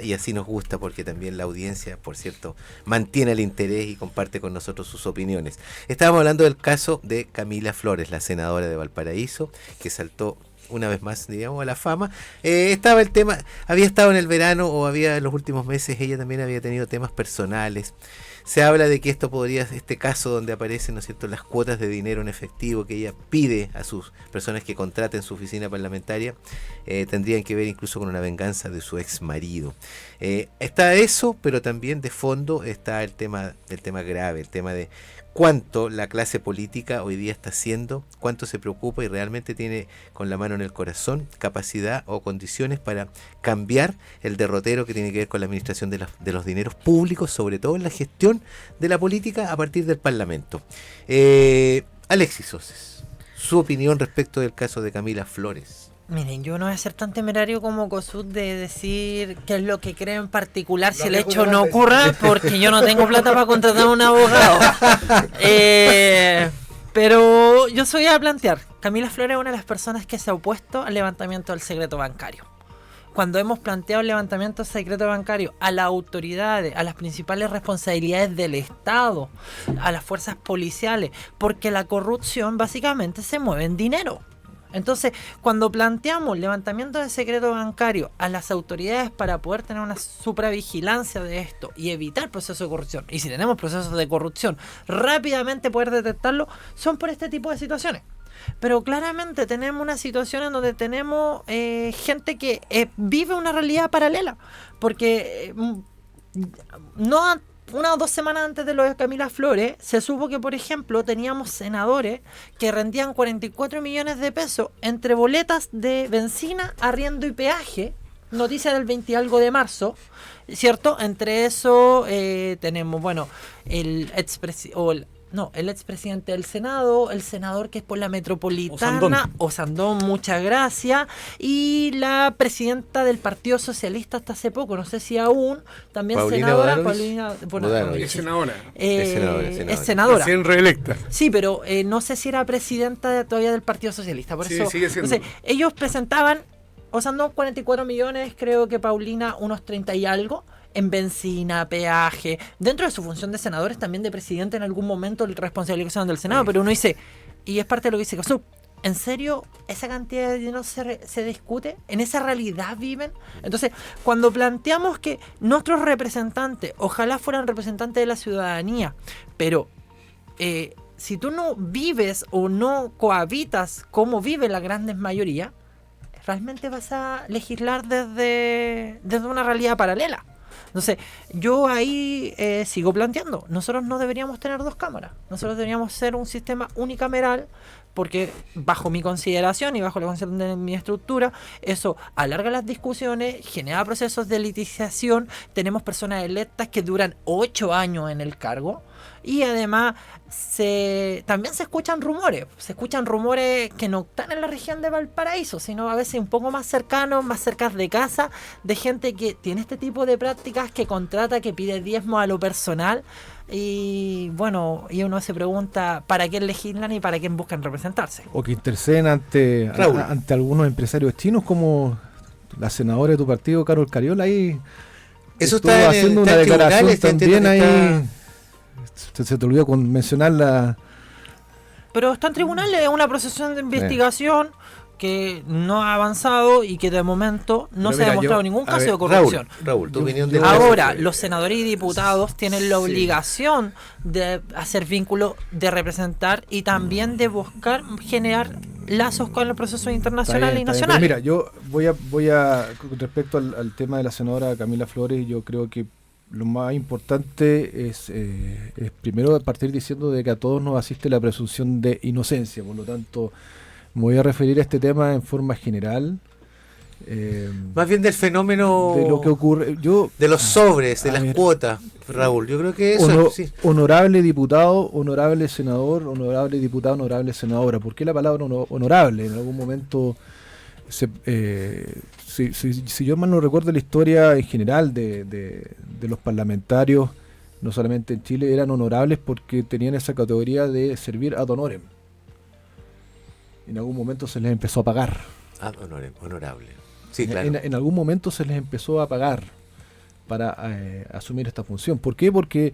y así nos gusta porque también la audiencia, por cierto, mantiene el interés y comparte con nosotros sus opiniones. Estábamos hablando del caso de Camila Flores, la senadora de Valparaíso, que saltó una vez más, digamos, a la fama. Estaba el tema, había estado en el verano o había en los últimos meses, ella también había tenido temas personales. Se habla de que esto podría, este caso donde aparecen, ¿no es cierto?, las cuotas de dinero en efectivo que ella pide a sus personas que contraten su oficina parlamentaria, tendrían que ver incluso con una venganza de su ex marido. Está eso, pero también de fondo está el tema grave, el tema de cuánto la clase política hoy día está haciendo, cuánto se preocupa y realmente tiene con la mano en el corazón capacidad o condiciones para cambiar el derrotero que tiene que ver con la administración de los dineros públicos, sobre todo en la gestión de la política a partir del Parlamento. Alexis Oces, su opinión respecto del caso de Camila Flores. Miren, yo no voy a ser tan temerario como Kossuth de decir qué es lo que creo en particular si el hecho no ocurra, porque yo no tengo plata para contratar a un abogado. Pero yo soy a plantear, Camila Flores es una de las personas que se ha opuesto al levantamiento del secreto bancario. Cuando hemos planteado el levantamiento del secreto bancario a las autoridades, a las principales responsabilidades del Estado, a las fuerzas policiales, porque la corrupción básicamente se mueve en dinero. Entonces, cuando planteamos levantamiento del secreto bancario a las autoridades para poder tener una supravigilancia de esto y evitar procesos de corrupción, y si tenemos procesos de corrupción, rápidamente poder detectarlo, son por este tipo de situaciones. Pero claramente tenemos una situación en donde tenemos gente que vive una realidad paralela, porque no una o 2 semanas antes de lo de Camila Flores, se supo que, por ejemplo, teníamos senadores que rendían 44 millones de pesos entre boletas de benzina, arriendo y peaje. Noticia del 20 y algo de marzo, ¿cierto? Entre eso tenemos, bueno, el expresidente del Senado, el senador que es por la metropolitana, Osandón, muchas gracias, y la presidenta del Partido Socialista hasta hace poco, no sé si aún, también Paulina senadora, Bodanovich. Es senadora. Recién reelecta. Sí, pero no sé si era presidenta todavía del Partido Socialista, por eso sigue siendo. Entonces, ellos presentaban, Osandón 44 millones, creo que Paulina unos 30 y algo, en benzina, peaje, dentro de su función de senadores, también de presidente en algún momento, el responsabilización del Senado, pero uno dice, y es parte de lo que dice Kossuth, ¿en serio esa cantidad de dinero se discute? ¿En esa realidad viven? Entonces, cuando planteamos que nuestros representantes, ojalá fueran representantes de la ciudadanía, pero si tú no vives o no cohabitas como vive la gran mayoría, realmente vas a legislar desde una realidad paralela. Entonces, yo ahí sigo planteando, nosotros no deberíamos tener 2 cámaras, nosotros deberíamos ser un sistema unicameral, porque bajo mi consideración y bajo la consideración de mi estructura, eso alarga las discusiones, genera procesos de litigación, tenemos personas electas que duran 8 años en el cargo, y además también se escuchan rumores que no están en la región de Valparaíso, sino a veces un poco más cercanos, más cerca de casa, de gente que tiene este tipo de prácticas, que contrata, que pide diezmo a lo personal, y bueno, y uno se pregunta ¿para quién legislan y para quién buscan representarse? O que interceden ante algunos empresarios chinos, como la senadora de tu partido, Carol Cariola, ahí eso estuvo está haciendo una declaración también ahí. Se te olvidó mencionarla. Pero está en tribunales, es una procesión de investigación que no ha avanzado y que de momento no se ha demostrado ningún caso de corrupción. Raúl, tu opinión de ahora, los senadores y diputados tienen la obligación de hacer vínculo, de representar y también de buscar generar lazos con los procesos internacionales y nacionales. Mira, yo voy a con respecto al tema de la senadora Camila Flores, yo creo que lo más importante es primero partir diciendo de que a todos nos asiste la presunción de inocencia, por lo tanto me voy a referir a este tema en forma general. Más bien del fenómeno de lo que ocurre, de los sobres, de las cuotas, Raúl. Yo creo que eso sí. Honorable diputado, honorable senador, honorable diputado, honorable senadora. ¿Por qué la palabra honorable? En algún momento, si yo mal no recuerdo la historia en general de los parlamentarios, no solamente en Chile, eran honorables porque tenían esa categoría de servir ad honorem. En algún momento se les empezó a pagar. Ad honorem, honorable. Sí, claro. En algún momento se les empezó a pagar. para asumir esta función. ¿Por qué? Porque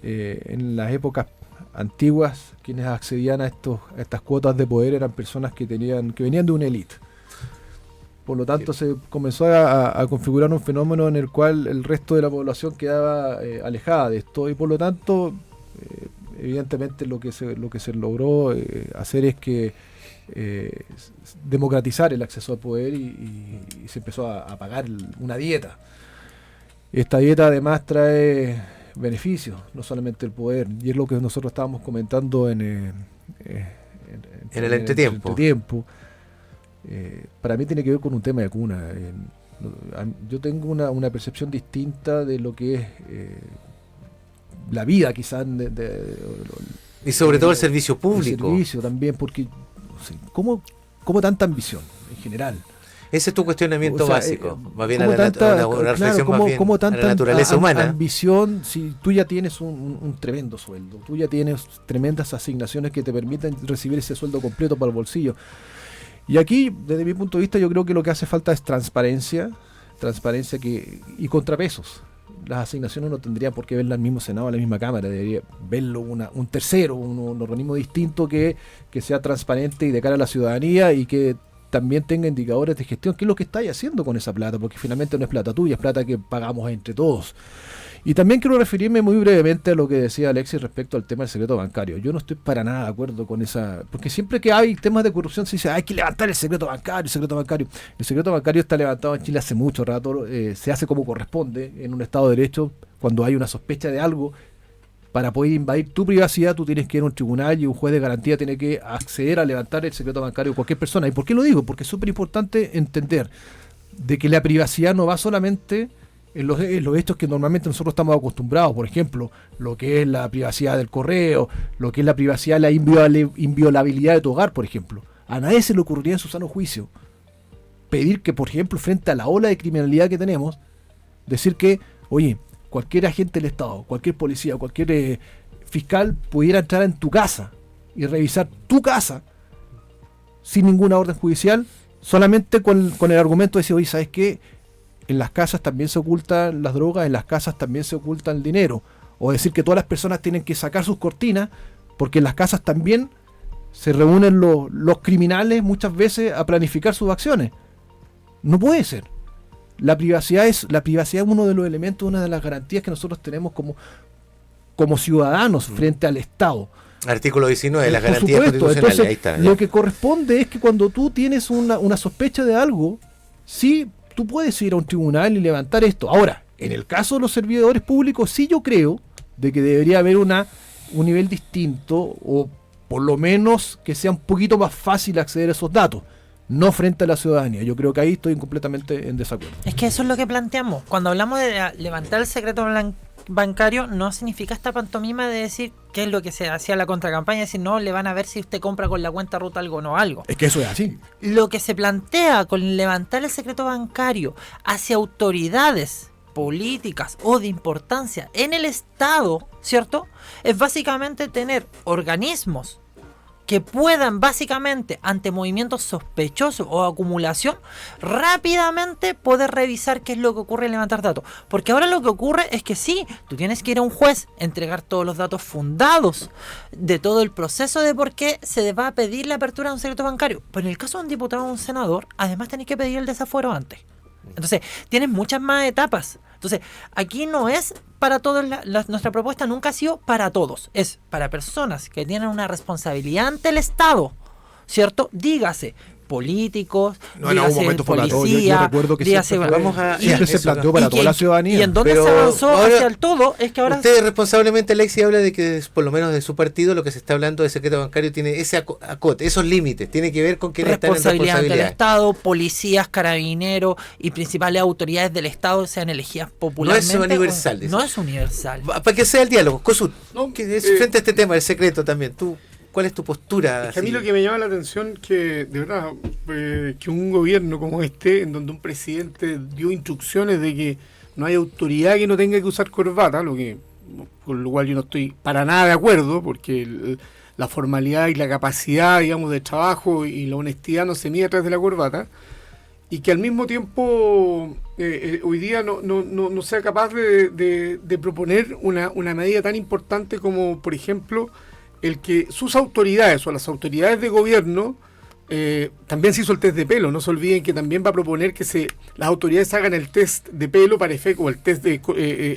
en las épocas antiguas quienes accedían a estas cuotas de poder eran personas que venían de una élite. Por lo tanto, se comenzó a configurar un fenómeno en el cual el resto de la población quedaba alejada de esto, y por lo tanto, evidentemente lo que se logró hacer es que democratizar el acceso al poder y se empezó a pagar una dieta. Esta dieta además trae beneficios, no solamente el poder, y es lo que nosotros estábamos comentando en el entretiempo. Para mí tiene que ver con un tema de cuna. Yo tengo una percepción distinta de lo que es la vida, quizás. Y sobre todo el servicio público. El servicio también, porque ¿cómo tanta ambición en general? Ese es tu cuestionamiento básico, más bien a la reflexión más bien a la naturaleza humana. Ambición, si tú ya tienes un tremendo sueldo, tú ya tienes tremendas asignaciones que te permiten recibir ese sueldo completo para el bolsillo. Y aquí, desde mi punto de vista, yo creo que lo que hace falta es transparencia y contrapesos. Las asignaciones no tendrían por qué verla al mismo Senado, a la misma Cámara, debería verlo un tercero, un organismo distinto que sea transparente y de cara a la ciudadanía, y que también tenga indicadores de gestión, qué es lo que estáis haciendo con esa plata, porque finalmente no es plata tuya, es plata que pagamos entre todos. Y también quiero referirme muy brevemente a lo que decía Alexis respecto al tema del secreto bancario. Yo no estoy para nada de acuerdo con esa, porque siempre que hay temas de corrupción se dice hay que levantar el secreto bancario. El secreto bancario está levantado en Chile hace mucho rato, se hace como corresponde en un Estado de Derecho. Cuando hay una sospecha de algo, para poder invadir tu privacidad, tú tienes que ir a un tribunal y un juez de garantía tiene que acceder a levantar el secreto bancario de cualquier persona. ¿Y por qué lo digo? Porque es súper importante entender de que la privacidad no va solamente en los hechos que normalmente nosotros estamos acostumbrados, por ejemplo, lo que es la privacidad del correo, lo que es la privacidad, la inviolabilidad de tu hogar, por ejemplo. A nadie se le ocurriría en su sano juicio pedir que, por ejemplo, frente a la ola de criminalidad que tenemos, decir que, oye, cualquier agente del Estado, cualquier policía, cualquier fiscal pudiera entrar en tu casa y revisar tu casa sin ninguna orden judicial, solamente con el argumento de decir, oye, ¿sabes qué? En las casas también se ocultan las drogas, en las casas también se oculta el dinero. O decir que todas las personas tienen que sacar sus cortinas, porque en las casas también se reúnen los criminales muchas veces a planificar sus acciones. No puede ser. La privacidad es uno de los elementos, una de las garantías que nosotros tenemos como ciudadanos frente al Estado. Artículo 19 de las garantías constitucionales. Entonces, ahí está. Lo que corresponde es que cuando tú tienes una sospecha de algo, sí, tú puedes ir a un tribunal y levantar esto. Ahora, en el caso de los servidores públicos, sí yo creo de que debería haber un nivel distinto, o por lo menos que sea un poquito más fácil acceder a esos datos, no frente a la ciudadanía. Yo creo que ahí estoy completamente en desacuerdo. Es que eso es lo que planteamos. Cuando hablamos de levantar el secreto bancario, no significa esta pantomima de decir qué es lo que se hacía la contracampaña, decir no, le van a ver si usted compra con la cuenta ruta algo o no algo. Es que eso es así. Lo que se plantea con levantar el secreto bancario hacia autoridades políticas o de importancia en el Estado, ¿cierto? Es básicamente tener organismos que puedan básicamente ante movimientos sospechosos o acumulación rápidamente poder revisar qué es lo que ocurre y levantar datos. Porque ahora lo que ocurre es que sí, tú tienes que ir a un juez, entregar todos los datos fundados de todo el proceso de por qué se va a pedir la apertura de un secreto bancario. Pero en el caso de un diputado o un senador, además tenés que pedir el desafuero antes. Entonces, tienes muchas más etapas. Entonces, aquí no es para todos, nuestra propuesta nunca ha sido para todos, es para personas que tienen una responsabilidad ante el Estado, ¿cierto? Dígase, políticos, no, en algún momento policía, yo recuerdo que dígase, siempre se planteó para toda la ciudadanía. Y en donde se avanzó ahora, hacia el todo es que ahora... Usted responsablemente, Alexis, habla de que por lo menos de su partido lo que se está hablando de secreto bancario tiene ese acote, esos límites, tiene que ver con quienes están en responsabilidad del Estado, policías, carabineros y principales autoridades del Estado sean elegidas popularmente. No es universal. No es universal. Para que sea el diálogo, Cosut, no, frente a este tema del secreto también, ¿cuál es tu postura? Es que a mí lo que me llama la atención que, de verdad, que un gobierno como este, en donde un presidente dio instrucciones de que no hay autoridad que no tenga que usar corbata, con lo cual yo no estoy para nada de acuerdo, porque la formalidad y la capacidad, digamos, de trabajo y la honestidad no se mide a través de la corbata, y que al mismo tiempo hoy día no sea capaz de proponer una medida tan importante como, por ejemplo, el que sus autoridades o las autoridades de gobierno, también se hizo el test de pelo. No se olviden que también va a proponer que las autoridades hagan el test de pelo para efecto, o el test de...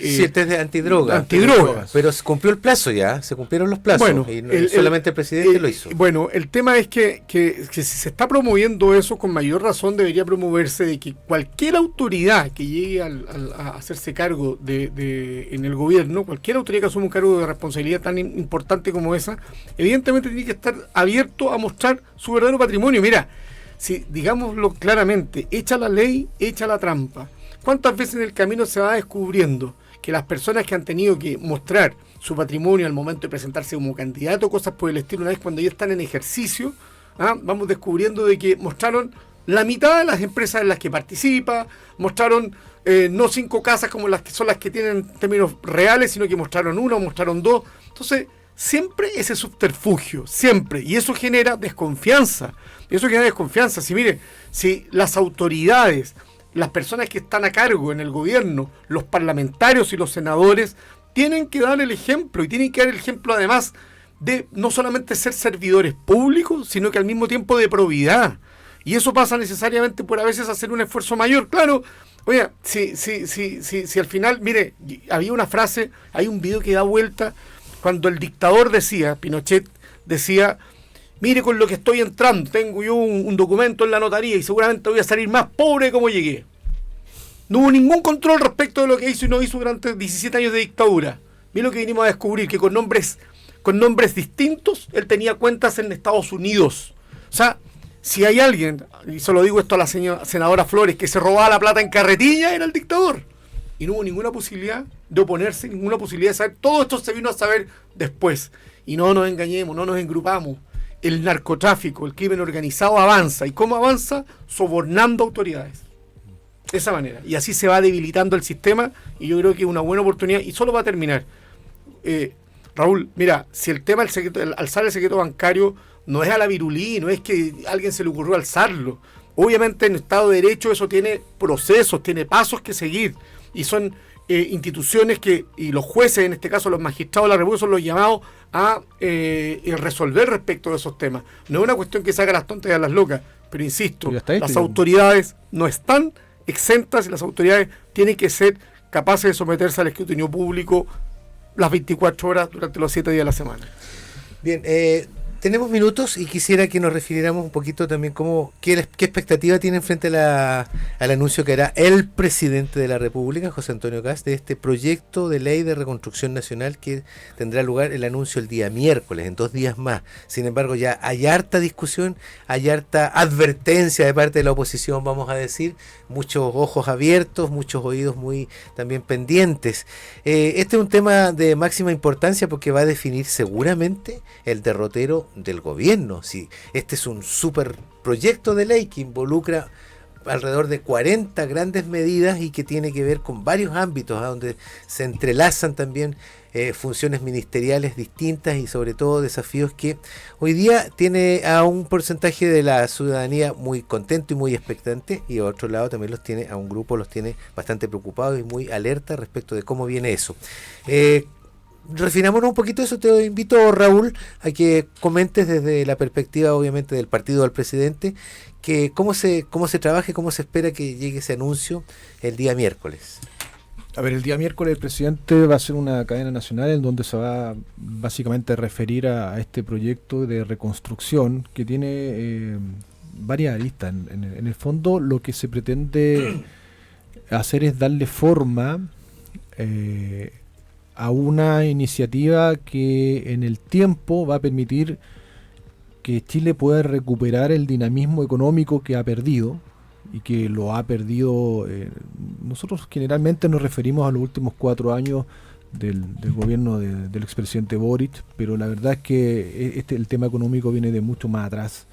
sí, el test de antidrogas. Pero se cumplió el plazo ya, se cumplieron los plazos. Bueno, y solamente el presidente lo hizo. Bueno, el tema es que si se está promoviendo eso, con mayor razón debería promoverse de que cualquier autoridad que llegue a hacerse cargo en el gobierno, cualquier autoridad que asuma un cargo de responsabilidad tan importante como esa, evidentemente tiene que estar abierto a mostrar su verdadero patrimonio. Mira, si digámoslo claramente, echa la ley, echa la trampa. ¿Cuántas veces en el camino se va descubriendo que las personas que han tenido que mostrar su patrimonio al momento de presentarse como candidato, cosas por el estilo, una vez cuando ya están en ejercicio, vamos descubriendo de que mostraron la mitad de las empresas en las que participa, mostraron no 5 casas como las que son las que tienen términos reales, sino que mostraron 1 o mostraron 2. Entonces, siempre ese subterfugio, siempre, y eso genera desconfianza. Si las autoridades, las personas que están a cargo en el gobierno, los parlamentarios y los senadores, tienen que dar el ejemplo, y tienen que dar el ejemplo además de no solamente ser servidores públicos, sino que al mismo tiempo de probidad. Y eso pasa necesariamente por a veces hacer un esfuerzo mayor. Claro, oye, si al final, mire, había una frase, hay un video que da vuelta, cuando el dictador decía, Pinochet decía: mire con lo que estoy entrando, tengo yo un documento en la notaría y seguramente voy a salir más pobre de como llegué. No hubo ningún control respecto de lo que hizo y no hizo durante 17 años de dictadura. Mire lo que vinimos a descubrir, que con nombres distintos, él tenía cuentas en Estados Unidos. O sea, si hay alguien, y solo digo esto a la senadora Flores, que se robaba la plata en carretilla, era el dictador. Y no hubo ninguna posibilidad de oponerse, ninguna posibilidad de saber. Todo esto se vino a saber después. Y no nos engañemos, no nos engrupamos. El narcotráfico, el crimen organizado avanza. ¿Y cómo avanza? Sobornando autoridades. De esa manera. Y así se va debilitando el sistema, y yo creo que es una buena oportunidad. Y solo va a terminar. Raúl, mira, si el tema del alzar el secreto bancario no es a la virulí, no es que a alguien se le ocurrió alzarlo. Obviamente en Estado de Derecho eso tiene procesos, tiene pasos que seguir. Y son instituciones y los jueces, en este caso los magistrados de la República, son los llamados a resolver respecto de esos temas. No es una cuestión que se haga las tontas y a las locas, pero insisto, las autoridades no están exentas y las autoridades tienen que ser capaces de someterse al escrutinio público las 24 horas durante los 7 días de la semana. Bien, tenemos minutos y quisiera que nos refiriéramos un poquito también qué expectativa tienen frente al anuncio que hará el presidente de la República, José Antonio Kast, de este proyecto de ley de reconstrucción nacional que tendrá lugar el anuncio el día miércoles, en 2 días más. Sin embargo, ya hay harta discusión, hay harta advertencia de parte de la oposición, vamos a decir, muchos ojos abiertos, muchos oídos muy también pendientes. Este es un tema de máxima importancia porque va a definir seguramente el derrotero del gobierno. Sí, este es un super proyecto de ley que involucra alrededor de 40 grandes medidas y que tiene que ver con varios ámbitos, donde se entrelazan también funciones ministeriales distintas y sobre todo desafíos que hoy día tiene a un porcentaje de la ciudadanía muy contento y muy expectante, y a otro lado también a un grupo los tiene bastante preocupados y muy alerta respecto de cómo viene eso. Refinámonos un poquito eso. Te invito, Raúl, a que comentes desde la perspectiva obviamente del partido del presidente, que cómo se trabaje, cómo se espera que llegue ese anuncio el día miércoles. A ver, el día miércoles el presidente va a hacer una cadena nacional en donde se va básicamente a referir a este proyecto de reconstrucción que tiene varias aristas. En el fondo lo que se pretende hacer es darle forma a una iniciativa que en el tiempo va a permitir que Chile pueda recuperar el dinamismo económico que ha perdido y que lo ha perdido. Nosotros generalmente nos referimos a los últimos 4 años del gobierno del expresidente Boric, pero la verdad es que el tema económico viene de mucho más atrás.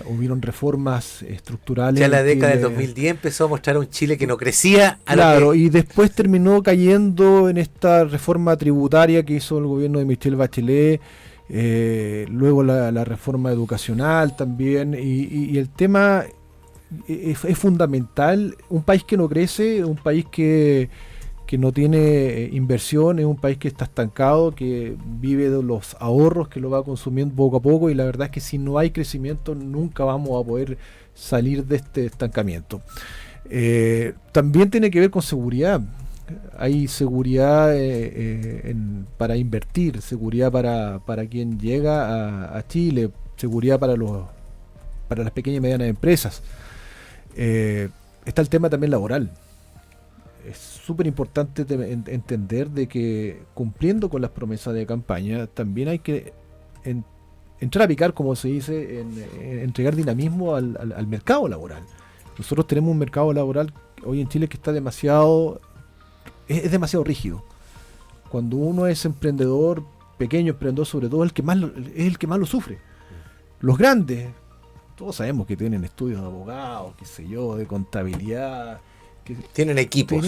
Hubieron reformas estructurales. Ya la década del 2010 empezó a mostrar un Chile que no crecía. Y después terminó cayendo en esta reforma tributaria que hizo el gobierno de Michelle Bachelet, luego la reforma educacional también, y el tema es fundamental. Un país que no crece, un país que no tiene inversión, es un país que está estancado, que vive de los ahorros, que lo va consumiendo poco a poco, y la verdad es que si no hay crecimiento nunca vamos a poder salir de este estancamiento. También tiene que ver con seguridad. Hay seguridad para invertir, seguridad para quien llega a Chile, seguridad para las pequeñas y medianas empresas. Está el tema también laboral. Es súper importante entender de que cumpliendo con las promesas de campaña también hay que entrar a picar, como se dice, en entregar dinamismo al mercado laboral. Nosotros tenemos un mercado laboral hoy en Chile que está es demasiado rígido. Cuando uno es emprendedor, pequeño emprendedor sobre todo, es el que más lo sufre. Los grandes, todos sabemos que tienen estudios de abogados, qué sé yo, de contabilidad, tienen equipos.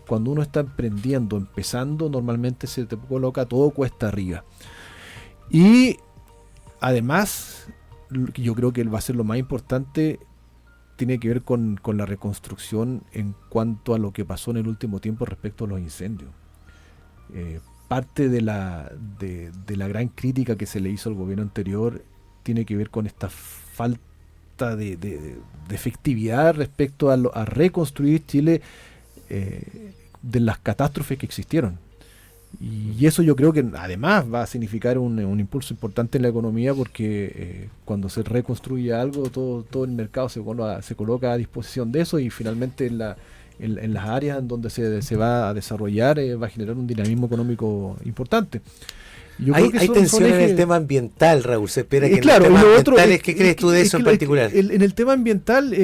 Cuando uno está empezando, normalmente se te coloca todo cuesta arriba. Y además, yo creo que va a ser lo más importante, tiene que ver con la reconstrucción en cuanto a lo que pasó en el último tiempo respecto a los incendios. Parte de la gran crítica que se le hizo al gobierno anterior tiene que ver con esta falta de efectividad respecto a reconstruir Chile de las catástrofes que existieron. Y eso yo creo que además va a significar un impulso importante en la economía, porque cuando se reconstruye algo, todo el mercado se coloca a disposición de eso, y finalmente en las áreas en donde se va a desarrollar va a generar un dinamismo económico importante. Hay tensión en el tema ambiental, Raúl. Se espera que claro, en el tema ambiental, ¿qué crees tú de eso en particular? En el tema ambiental,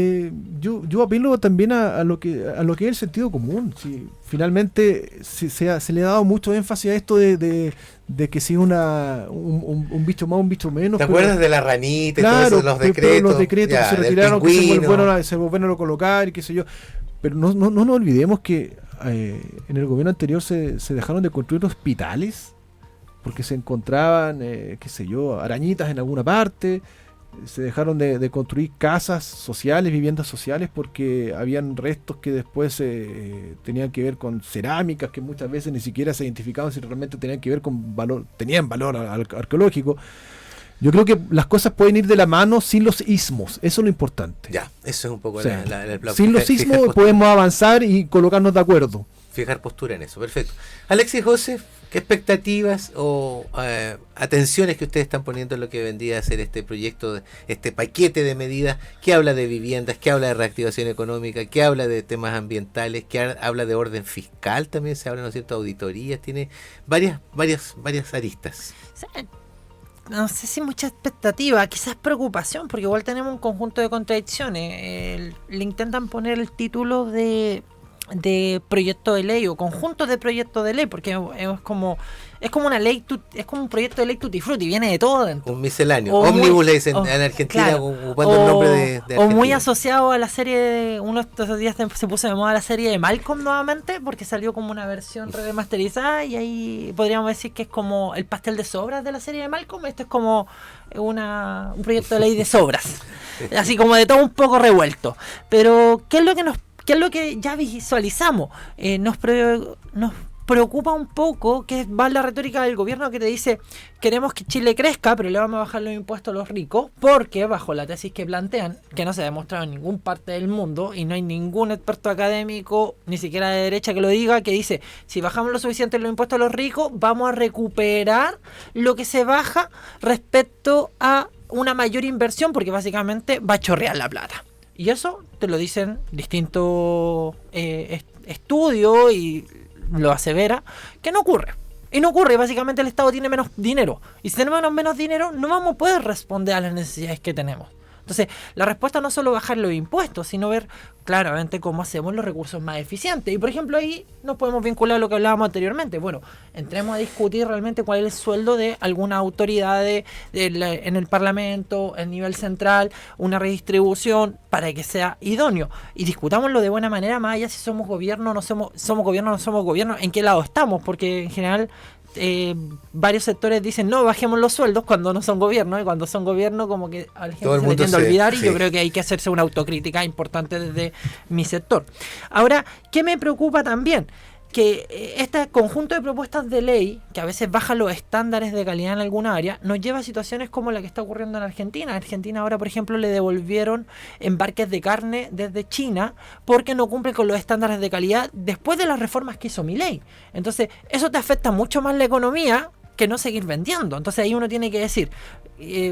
yo apelo también a lo que es el sentido común. Si finalmente se le ha dado mucho énfasis a esto de que si es un bicho más, un bicho menos. ¿Te acuerdas de la ranita? Claro, y todos los decretos ya, que se retiraron, que se volvieron a colocar y qué sé yo. Pero no nos olvidemos que en el gobierno anterior se dejaron de construir hospitales porque se encontraban, qué sé yo, arañitas en alguna parte. Se dejaron de construir casas sociales, viviendas sociales, porque habían restos que después tenían que ver con cerámicas que muchas veces ni siquiera se identificaban si realmente tenían que ver con valor, tenían valor arqueológico. Yo creo que las cosas pueden ir de la mano sin los ismos, eso es lo importante. Ya, eso es un poco sin los ismos podemos avanzar y colocarnos de acuerdo. Fijar postura en eso, perfecto. Alexis, José, ¿qué expectativas o atenciones que ustedes están poniendo en lo que vendría a ser este proyecto, este paquete de medidas que habla de viviendas, que habla de reactivación económica, que habla de temas ambientales, que habla de orden fiscal, también se habla, ¿no es cierto?, auditorías, tiene varias aristas? No sé si mucha expectativa, quizás preocupación, porque igual tenemos un conjunto de contradicciones. Le intentan poner el título de proyecto de ley o conjunto de proyectos de ley, porque es como una ley, es como un proyecto de ley tutti frutti, viene de todo dentro. Un misceláneo, ómnibus le dicen en Argentina, claro, ocupando el nombre de Argentina. O muy asociado a la serie, uno de estos días se puso de moda la serie de Malcolm nuevamente, porque salió como una versión remasterizada, y ahí podríamos decir que es como el pastel de sobras de la serie de Malcolm. Esto es como un proyecto de ley de sobras, así como de todo un poco revuelto. Pero ¿qué es lo que ya visualizamos? Nos preocupa un poco que va la retórica del gobierno que te dice: queremos que Chile crezca, pero le vamos a bajar los impuestos a los ricos, porque bajo la tesis que plantean, que no se ha demostrado en ninguna parte del mundo, y no hay ningún experto académico, ni siquiera de derecha, que lo diga, que dice: si bajamos lo suficiente los impuestos a los ricos, vamos a recuperar lo que se baja respecto a una mayor inversión, porque básicamente va a chorrear la plata. Y eso te lo dicen distintos estudios, y lo asevera que no ocurre. Y no ocurre, básicamente el Estado tiene menos dinero. Y si tenemos menos dinero, no vamos a poder responder a las necesidades que tenemos. Entonces, la respuesta no es solo bajar los impuestos, sino ver claramente cómo hacemos los recursos más eficientes. Y por ejemplo, ahí nos podemos vincular a lo que hablábamos anteriormente. Bueno, entremos a discutir realmente cuál es el sueldo de alguna autoridad en el Parlamento, el nivel central, una redistribución para que sea idóneo. Y discutámoslo de buena manera, más allá si somos gobierno, no somos gobierno, en qué lado estamos, porque en general varios sectores dicen: no, bajemos los sueldos, cuando no son gobierno, y cuando son gobierno como que a la gente todo el mundo tiende a olvidar y sí. yo creo que hay que hacerse una autocrítica importante desde mi sector. Ahora, ¿qué me preocupa también? Que este conjunto de propuestas de ley, que a veces baja los estándares de calidad en alguna área, nos lleva a situaciones como la que está ocurriendo en Argentina. En Argentina ahora, por ejemplo, le devolvieron embarques de carne desde China porque no cumple con los estándares de calidad después de las reformas que hizo Milei. Entonces, eso te afecta mucho más la economía que no seguir vendiendo. Entonces ahí uno tiene que decir,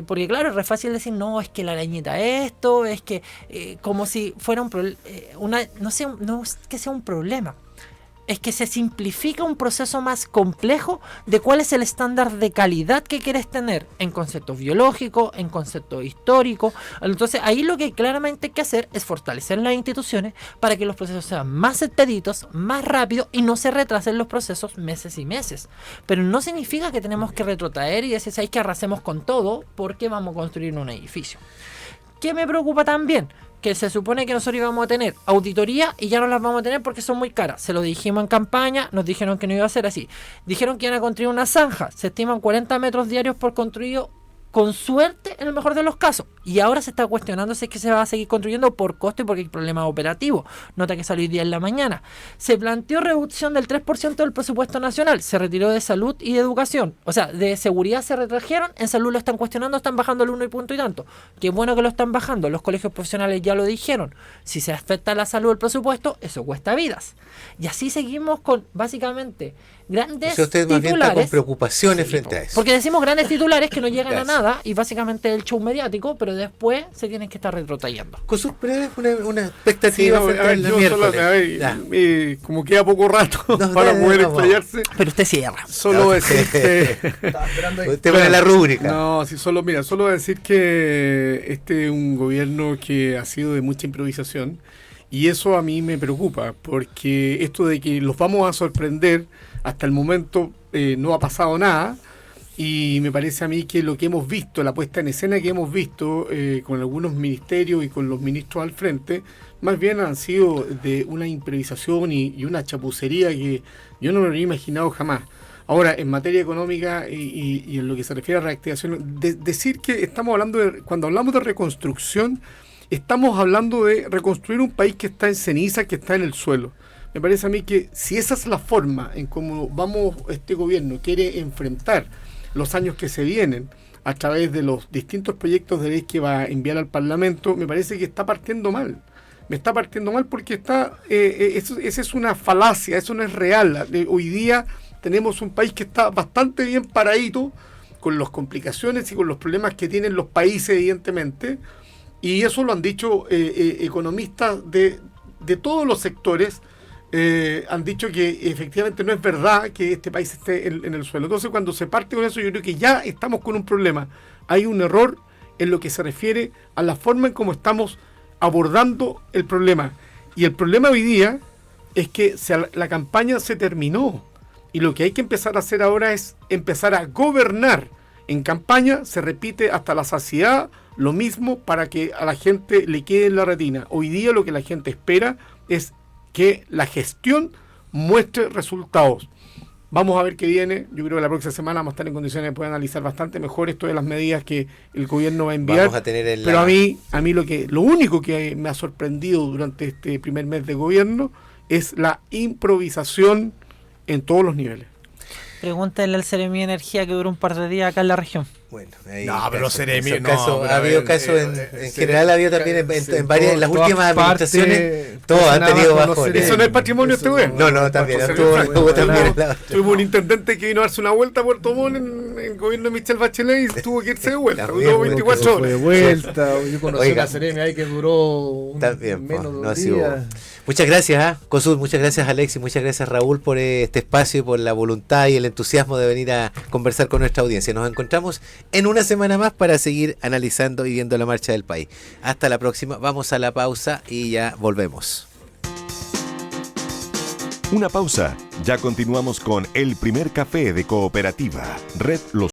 porque claro, es re fácil decir, no, es que la arañita esto, es que como si fuera un problema, no es que sea un problema. Es que se simplifica un proceso más complejo de cuál es el estándar de calidad que quieres tener en conceptos biológicos, en conceptos históricos. Entonces ahí lo que claramente hay que hacer es fortalecer las instituciones para que los procesos sean más expeditos, más rápidos y no se retrasen los procesos meses y meses. Pero no significa que tenemos que retrotraer y decir, ¿sabes que arrasemos con todo porque vamos a construir un edificio? ¿Qué me preocupa también? Que se supone que nosotros íbamos a tener auditoría y ya no las vamos a tener porque son muy caras. Se lo dijimos en campaña, nos dijeron que no iba a ser así. Dijeron que iban a construir una zanja. Se estiman 40 metros diarios por construido, con suerte en el mejor de los casos. Y ahora se está cuestionando si es que se va a seguir construyendo por costo y porque hay problemas operativos. Nota que salió hoy día en la mañana. Se planteó reducción del 3% del presupuesto nacional. Se retiró de salud y de educación. O sea, de seguridad se retrajeron. En salud lo están cuestionando, están bajando el 1 y punto y tanto. Qué bueno que lo están bajando. Los colegios profesionales ya lo dijeron. Si se afecta la salud del presupuesto, eso cuesta vidas. Y así seguimos con, básicamente, grandes usted más bien está titulares. con preocupaciones frente a eso. Porque decimos grandes titulares que no llegan a Gracias. nada y básicamente el show mediático, pero después se tienen que estar retrotrayendo. Con sus breves, una expectativa Sí, no, frente a ver, al yo miércoles. solo, a ver, Ya. como queda poco rato No, para dale, poder vamos. explayarse, Pero usted cierra. solo decirte... Usted pone la rúbrica. No, sí, solo decir que este es un gobierno que ha sido de mucha improvisación y eso a mí me preocupa, porque esto de que los vamos a sorprender, hasta el momento no ha pasado nada. Y me parece a mí que lo que hemos visto, la puesta en escena que hemos visto con algunos ministerios y con los ministros al frente, más bien han sido de una improvisación y una chapucería que yo no me lo había imaginado jamás. Ahora, en materia económica y en lo que se refiere a reactivación, decir que estamos hablando cuando hablamos de reconstrucción, estamos hablando de reconstruir un país que está en ceniza, que está en el suelo. Me parece a mí que si esa es la forma en cómo este gobierno quiere enfrentar los años que se vienen a través de los distintos proyectos de ley que va a enviar al Parlamento, me parece que está partiendo mal. Me está partiendo mal porque esa es una falacia, eso no es real. Hoy día tenemos un país que está bastante bien paradito, con las complicaciones y con los problemas que tienen los países, evidentemente, y eso lo han dicho economistas de todos los sectores. Han dicho que efectivamente no es verdad que este país esté en el suelo. Entonces, cuando se parte con eso, yo creo que ya estamos con un problema. Hay un error en lo que se refiere a la forma en cómo estamos abordando el problema. Y el problema hoy día es que la campaña se terminó. Y lo que hay que empezar a hacer ahora es empezar a gobernar. En campaña se repite hasta la saciedad lo mismo para que a la gente le quede en la retina. Hoy día lo que la gente espera es que la gestión muestre resultados. Vamos a ver qué viene. Yo creo que la próxima semana vamos a estar en condiciones de poder analizar bastante mejor esto de las medidas que el gobierno va a enviar. Vamos a tener Pero a mí lo único que me ha sorprendido durante este primer mes de gobierno es la improvisación en todos los niveles. Pregúntenle al Seremi de Energía que duró un par de días acá en la región. Bueno, ahí No, pero Seremi, esos no, casos, pero ha a habido ver, casos en sí, general, ha habido también en varias, en las todas últimas partes administraciones, todos han tenido con los bajones. Eso no es patrimonio de este gobierno. No, también, José estuvo Franco, también claro. en la otra. Tuvimos un intendente que vino a darse una vuelta a Puerto Montt en el gobierno de Michelle Bachelet y tuvo que irse de vuelta. También, Duró bueno, 24 Fue de horas. vuelta, yo conocí Oiga. a Seremi ahí que duró También, menos de no un ha sido. día. Muchas gracias, Cosud, muchas gracias, Alexis, muchas gracias, Raúl, por este espacio y por la voluntad y el entusiasmo de venir a conversar con nuestra audiencia. Nos encontramos en una semana más para seguir analizando y viendo la marcha del país. Hasta la próxima, vamos a la pausa y ya volvemos. Una pausa, ya continuamos con el primer café de Cooperativa, Red Los